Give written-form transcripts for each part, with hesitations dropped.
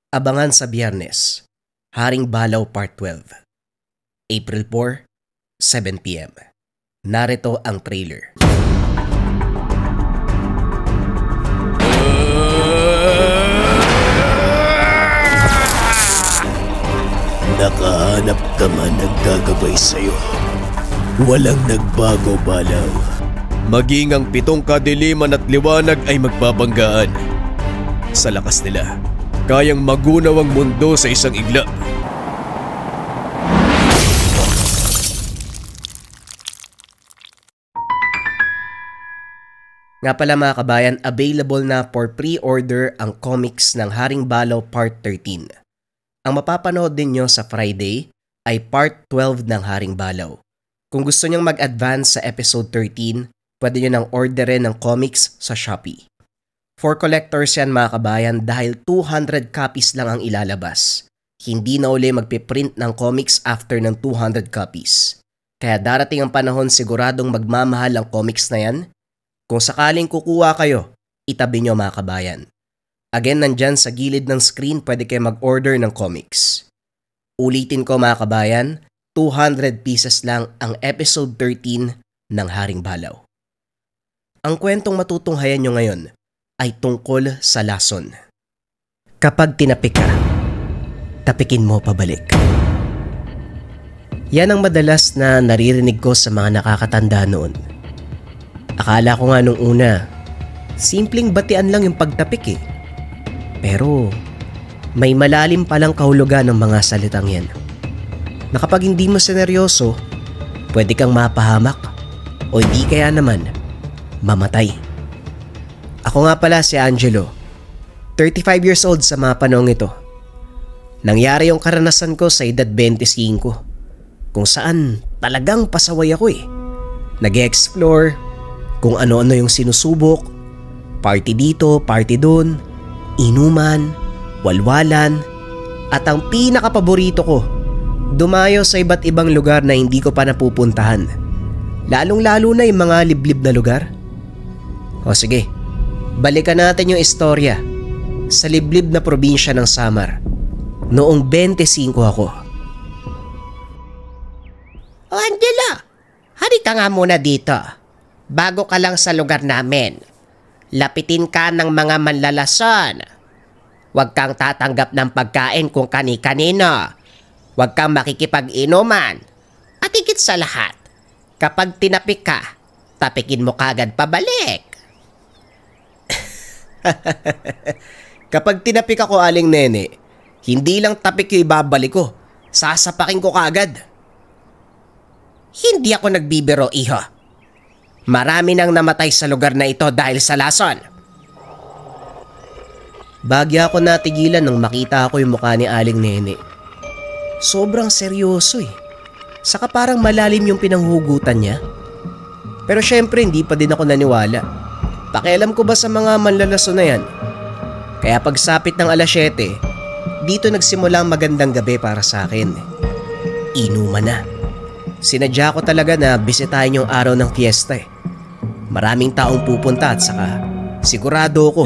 Abangan sa Biyernes, Haring Balaw Part 12, April 4, 7 p.m. Narito ang trailer. Nakahanap ka man ng gagabay sa'yo. Walang nagbago, Balaw. Maging ang 7 kadiliman at liwanag ay magbabanggaan. Sa lakas nila, kayang magunaw ang mundo sa isang igla. Nga pala mga kabayan, available na for pre-order ang comics ng Haring Balaw Part 13. Ang mapapanood din nyo sa Friday ay Part 12 ng Haring Balaw. Kung gusto nyong mag-advance sa episode 13, pwede nyo nang orderin ng comics sa Shopee. For collectors yan mga kabayan dahil 200 copies lang ang ilalabas. Hindi na uli magpiprint ng comics after ng 200 copies. Kaya darating ang panahon siguradong magmamahal ang comics na yan. Kung sakaling kukuha kayo, itabi nyo mga kabayan. Again, nandyan sa gilid ng screen pwede kayo mag-order ng comics. Ulitin ko mga kabayan, 200 pieces lang ang episode 13 ng Haring Balaw. Ang kwentong matutunghayan nyo ngayon ay tungkol sa lason. Kapag tinapik ka, tapikin mo pabalik. Yan ang madalas na naririnig ko sa mga nakakatanda noon. Akala ko nga nung una, simpleng batian lang yung pagtapik eh. Pero may malalim palang kahulugan ng mga salitang yan. Na kapag hindi mo seneryoso, pwede kang mapahamak o hindi kaya naman mamatay. Ako nga pala si Angelo, 35 years old sa mga panahong ito. Nangyari yung karanasan ko sa edad 25, kung saan talagang pasaway ako eh. Nag-explore, kung ano-ano yung sinusubok, party dito, party doon, inuman, walwalan, at ang pinakapaborito ko, dumayo sa iba't ibang lugar na hindi ko pa napupuntahan. Lalong-lalo na yung mga liblib na lugar. O sige, balikan natin yung istorya sa liblib na probinsya ng Samar. Noong 25 ako. O Angela, halika nga muna dito. Bago ka lang sa lugar namin. Lapitin ka ng mga manlalason. Huwag kang tatanggap ng pagkain kung kani-kanino. Huwag kang makikipag-inuman. At higit sa lahat, kapag tinapik ka, tapikin mo kagad pabalik. Kapag tinapik ako, Aling Nene, hindi lang tapik yung ibabalik ko, sasapakin ko kagad. Hindi ako nagbibiro, iho. Marami nang namatay sa lugar na ito dahil sa lason. Bagya ako natigilan nang makita ko yung mukha ni Aling Nene. Sobrang seryoso eh. Saka parang malalim yung pinanghugutan niya. Pero syempre hindi pa din ako naniwala. Pakialam ko ba sa mga manlalason na yan? Kaya pagsapit ng 7:00, dito nagsimula ang magandang gabi para sa akin. Inuman na. Sinadya ko talaga na bisitahin yung araw ng fiesta eh. Maraming taong pupunta at saka sigurado ko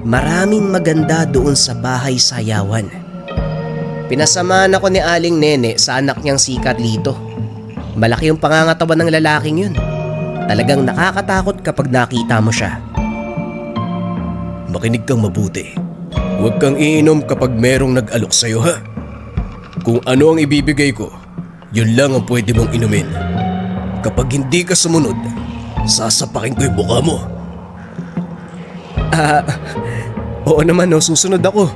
maraming maganda doon sa bahay sayawan. Pinasamahan ako ni Aling Nene sa anak niyang si Carlito. Malaki yung pangangatawan ng lalaking yun. Talagang nakakatakot kapag nakita mo siya. Makinig kang mabuti. Huwag kang iinom kapag merong nag-alok sa'yo, ha? Kung ano ang ibibigay ko, yun lang ang pwede mong inumin. Kapag hindi ka sumunod, sasapakin ko yung mukha mo. Oo naman, no, susunod ako.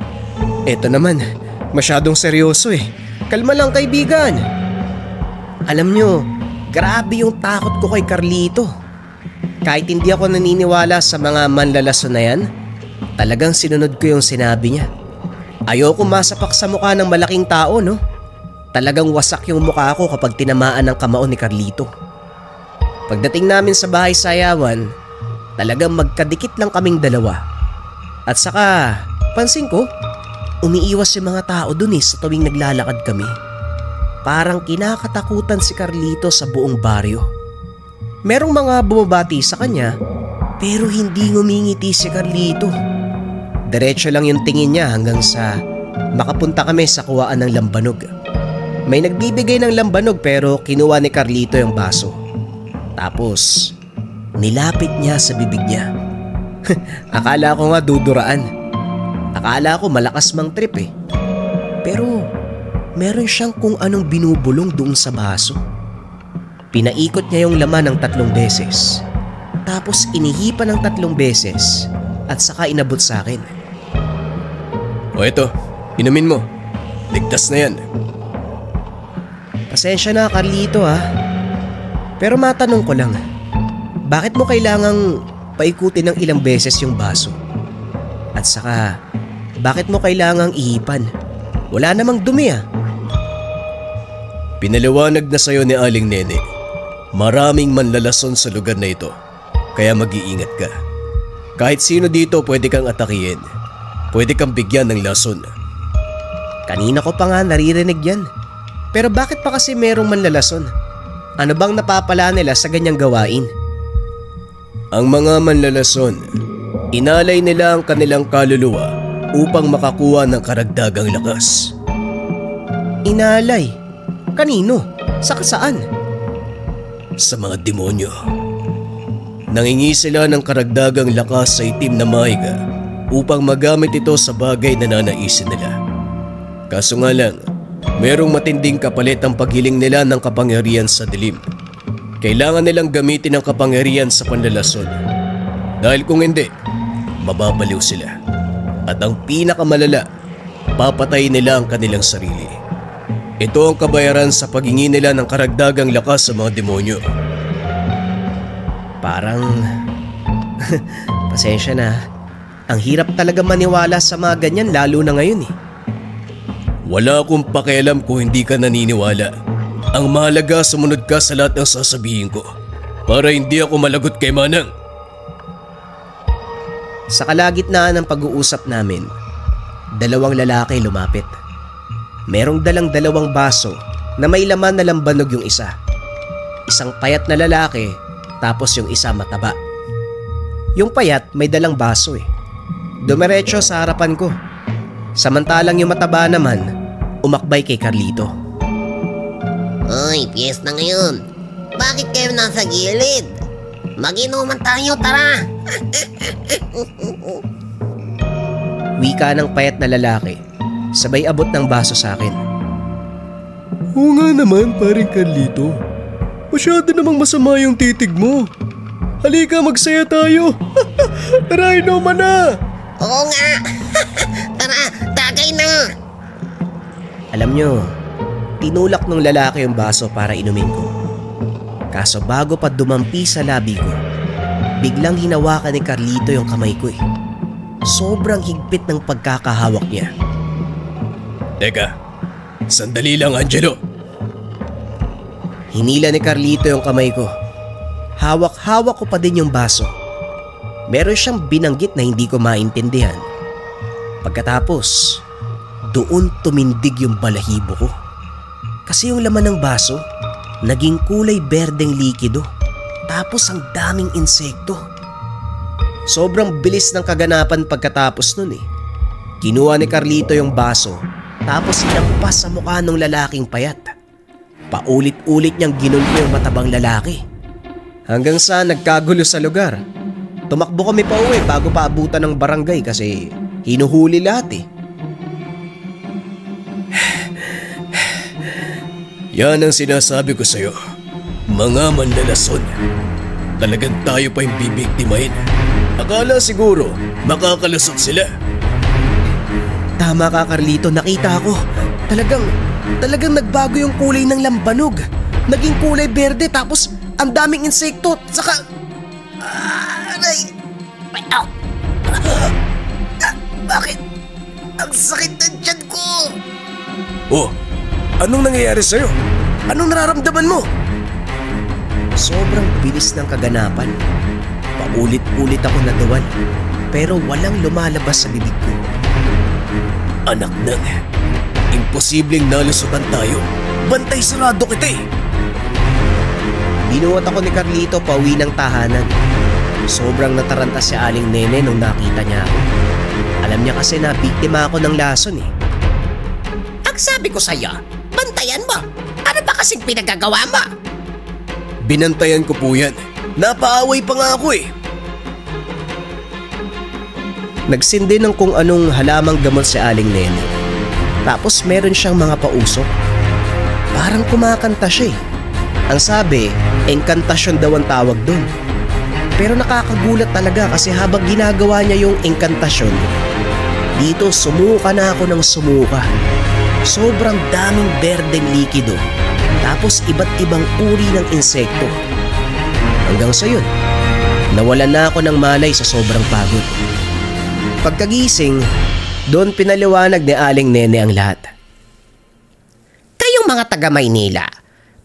Eto naman, masyadong seryoso eh. Kalma lang kaibigan. Alam nyo, grabe yung takot ko kay Carlito. Kahit hindi ako naniniwala sa mga manlalason na yan, talagang sinunod ko yung sinabi niya. Ayoko masapak sa mukha ng malaking tao, no? Talagang wasak yung mukha ko kapag tinamaan ng kamao ni Carlito. Pagdating namin sa bahay sayawan, talagang magkadikit lang kaming dalawa. At saka, pansin ko, umiiwas yung mga tao dun sa tuwing naglalakad kami. Parang kinakatakutan si Carlito sa buong baryo. Merong mga bumabati sa kanya pero hindi ngumingiti si Carlito. Diretso lang yung tingin niya hanggang sa makapunta kami sa kuwaan ng lambanog. May nagbibigay ng lambanog pero kinuha ni Carlito yung baso. Tapos nilapit niya sa bibig niya. Akala ko nga duduraan. Akala ko malakas mang trip eh. Pero meron siyang kung anong binubulong doon sa baso. Pinaikot niya yung laman ng 3 beses. Tapos inihipan ng 3 beses at saka inabot sa akin. O eto, inumin mo. Ligtas na yan. Pasensya na Carlito ha. Pero matanong ko lang, bakit mo kailangang paikutin ng ilang beses yung baso? At saka, bakit mo kailangang ihipan? Wala namang dumi ah. Pinaliwanag na sa'yo ni Aling Nene. Maraming manlalason sa lugar na ito, kaya mag-iingat ka. Kahit sino dito pwede kang atakihin. Pwede kang bigyan ng lason. Kanina ko pa nga naririnig yan. Pero bakit pa kasi merong manlalason? Ano bang napapala nila sa ganyang gawain? Ang mga manlalason, inalay nila ang kanilang kaluluwa upang makakuha ng karagdagang lakas. Inalay? Kanino? Saan? Sa mga demonyo. Nangingi sila ng karagdagang lakas sa itim na maiga upang magamit ito sa bagay na nanaisin nila. Kaso nga lang, merong matinding kapalit ang paghiling nila ng kapangyarihan sa dilim. Kailangan nilang gamitin ang kapangyarihan sa panlalason. Dahil kung hindi, mababaliw sila. At ang pinakamalala, papatayin nila ang kanilang sarili. Ito ang kabayaran sa paghingi nila ng karagdagang lakas sa mga demonyo. Parang... pasensya na. Ang hirap talaga maniwala sa mga ganyan lalo na ngayon eh. Wala akong pakialam kung hindi ka naniniwala. Ang mahalaga sumunod ka sa lahat ng sasabihin ko para hindi ako malagot kay Manang. Sa kalagitnaan ng pag-uusap namin, 2 lalaki lumapit. Merong dalang 2 baso na may laman na lambanog yung isa. Isang payat na lalaki tapos yung isa mataba. Yung payat may dalang baso eh. Dumiretso sa harapan ko. Samantalang yung mataba naman umakbay kay Carlito. Ay, piyesta ngayon. Bakit kayo nasa gilid? Mag-inuman tayo, tara! Wika ng payat na lalaki, sabay abot ng baso sa akin. Oo nga naman, paring Carlito. Masyado namang masama yung titig mo. Halika, magsaya tayo. Tara, inuman na! Oo nga! Tara, tagay na! Alam nyo, tinulak ng lalaki yung baso para inumin ko. Kaso bago pa dumampi sa labi ko, biglang hinawakan ni Carlito yung kamay ko eh. Sobrang higpit ng pagkakahawak niya. Teka, sandali lang Angelo. Hinila ni Carlito yung kamay ko. Hawak-hawak ko pa din yung baso. Meron siyang binanggit na hindi ko maintindihan. Pagkatapos, doon tumindig yung balahibo ko. Kasi yung laman ng baso, naging kulay berdeng likido. Tapos ang daming insekto. Sobrang bilis ng kaganapan pagkatapos nun eh. Kinuha ni Carlito yung baso, tapos hinampas sa mukha ng lalaking payat. Paulit-ulit niyang ginulpo yung matabang lalaki. Hanggang sa nagkagulo sa lugar. Tumakbo kami pa uwi bago pa abutan ng barangay kasi hinuhuli lahat eh. Yan ang sinasabi ko sa'yo. Mga manlalason. Talagang tayo pa yung bibiktimahin. Akala siguro makakalusot sila. Tama ka Carlito, nakita ko. Talagang nagbago yung kulay ng lambanog. Naging kulay berde tapos ang daming insekto. Saka... aray! Bakit? Ang sakit ng tiyan ko! Oh, anong nangyayari sa'yo? Anong nararamdaman mo? Sobrang bilis ng kaganapan. Paulit-ulit ako nadawan. Pero walang lumalabas sa bibig ko. Anak nang, imposibleng nalusutan tayo. Bantay sarado kita eh. Binuhat ako ni Carlito pauwi ng tahanan. Sobrang nataranta si Aling Nene nung nakita niya ako. Alam niya kasi na biktima ako ng lason eh. Ang sabi ko sa'yo, bantayan mo. Ano ba kasing pinagagawa mo? Binantayan ko po yan. Napaaway pa nga ako eh. Nagsindi ng kung anong halamang gamot si Aling Nene. Tapos meron siyang mga pausok. Parang kumakanta siya eh. Ang sabi, engkantasyon daw ang tawag doon. Pero nakakagulat talaga kasi habang ginagawa niya yung engkantasyon, dito sumuka na ako ng sumuka. Sobrang daming berdeng likido. Tapos iba't ibang uri ng insekto. Hanggang sa yun, nawalan na ako ng malay sa sobrang pagod. Pagkagising, doon pinaliwanag ni Aling Nene ang lahat. Kayong mga taga Maynila,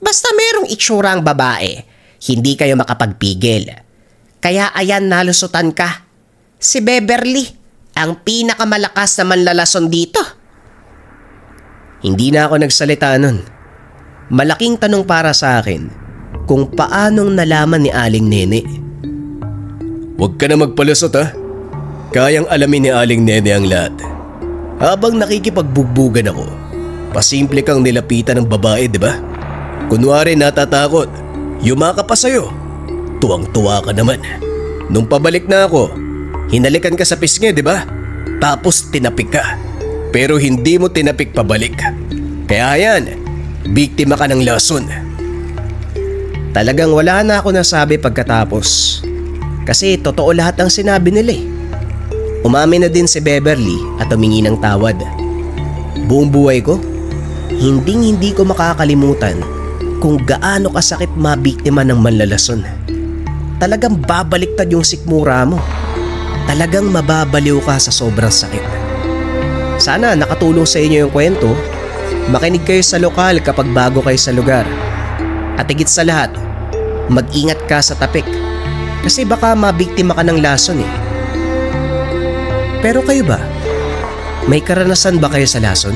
basta merong itsura ang babae, hindi kayo makapagpigil. Kaya ayan, nalusutan ka. Si Beverly, ang pinakamalakas na manlalason dito. Hindi na ako nagsalita nun. Malaking tanong para sa akin kung paanong nalaman ni Aling Nene. Huwag ka na magpalusot ha. Kayang alamin ni Aling Nene ang lahat. Habang nakikipagbugbugan ako, pasimple kang nilapitan ng babae, di ba? Kunwari natatakot, yumaka pa sa'yo. Tuwang-tuwa ka naman. Nung pabalik na ako, hinalikan ka sa pisngi, di ba? Tapos tinapik ka. Pero hindi mo tinapik pabalik. Kaya yan, biktima ka ng lason. Talagang wala na ako nasabi pagkatapos. Kasi totoo lahat ang sinabi nila eh. Umamin na din si Beverly at humingi ng tawad. Buong buhay ko, hindi ko makakalimutan kung gaano kasakit mabiktima ng manlalason. Talagang babaliktad yung sikmura mo. Talagang mababaliw ka sa sobrang sakit. Sana nakatulong sa inyo yung kwento. Makinig kayo sa lokal kapag bago kayo sa lugar. At higit sa lahat, mag-ingat ka sa tapik. Kasi baka mabiktima ka ng lason eh. Pero kayo ba? May karanasan ba kayo sa lason?